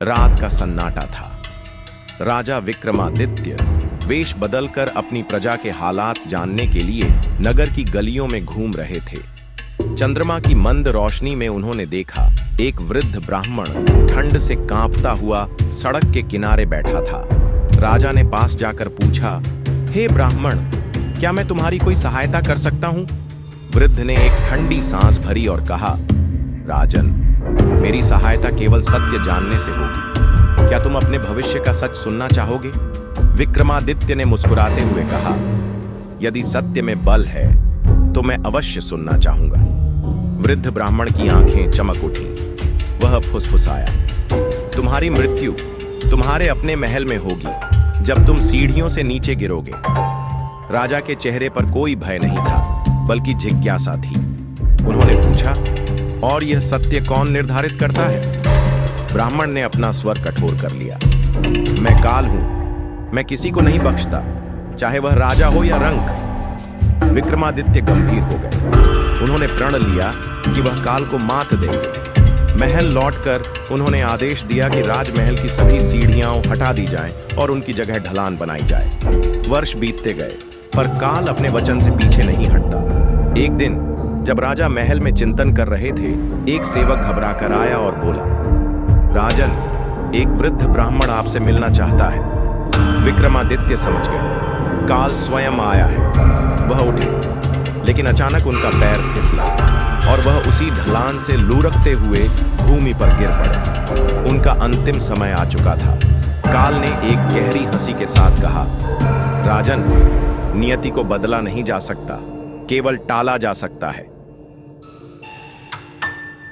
रात का सन्नाटा था। राजा विक्रमादित्य वेश बदलकर अपनी प्रजा के हालात जानने के लिए नगर की गलियों में घूम रहे थे। चंद्रमा की मंद रोशनी में उन्होंने देखा एक वृद्ध ब्राह्मण ठंड से कांपता हुआ सड़क के किनारे बैठा था। राजा ने पास जाकर पूछा, हे ब्राह्मण, क्या मैं तुम्हारी कोई सहायता कर सकता हूं? वृद्ध ने एक ठंडी सांस भरी और कहा, राजन, मेरी सहायता केवल सत्य जानने से होगी। क्या तुम अपने भविष्य का सच सुनना चाहोगे? विक्रमादित्य ने मुस्कुराते हुए कहा, यदि सत्य में बल है तो मैं अवश्य सुनना चाहूंगा। वृद्ध ब्राह्मण की आंखें चमक उठी। वह फुसफुसाया, तुम्हारी मृत्यु तुम्हारे अपने महल में होगी जब तुम सीढ़ियों से नीचे गिरोगे। राजा के चेहरे पर कोई भय नहीं था, बल्कि जिज्ञासा थी। उन्होंने पूछा, और यह सत्य कौन निर्धारित करता है? ब्राह्मण ने अपना स्वर कठोर कर लिया, मैं काल हूं, मैं किसी को नहीं बख्शता, चाहे वह राजा हो या रंक। विक्रमादित्य गंभीर हो गए। उन्होंने प्रण लिया कि वह काल को मात देंगे। महल लौटकर उन्होंने आदेश दिया कि राजमहल की सभी सीढ़ियां हटा दी जाएं और उनकी जगह ढलान बनाई जाए। वर्ष बीतते गए, पर काल अपने वचन से पीछे नहीं हटता। एक दिन जब राजा महल में चिंतन कर रहे थे, एक सेवक घबराकर आया और बोला, राजन, एक वृद्ध ब्राह्मण आपसे मिलना चाहता है। विक्रमादित्य समझ गए, काल स्वयं आया है। वह उठे, लेकिन अचानक उनका पैर फिसला और वह उसी ढलान से लुढ़कते हुए भूमि पर गिर पड़े। उनका अंतिम समय आ चुका था। काल ने एक गहरी हंसी के साथ कहा, राजन, नियति को बदला नहीं जा सकता, केवल टाला जा सकता है।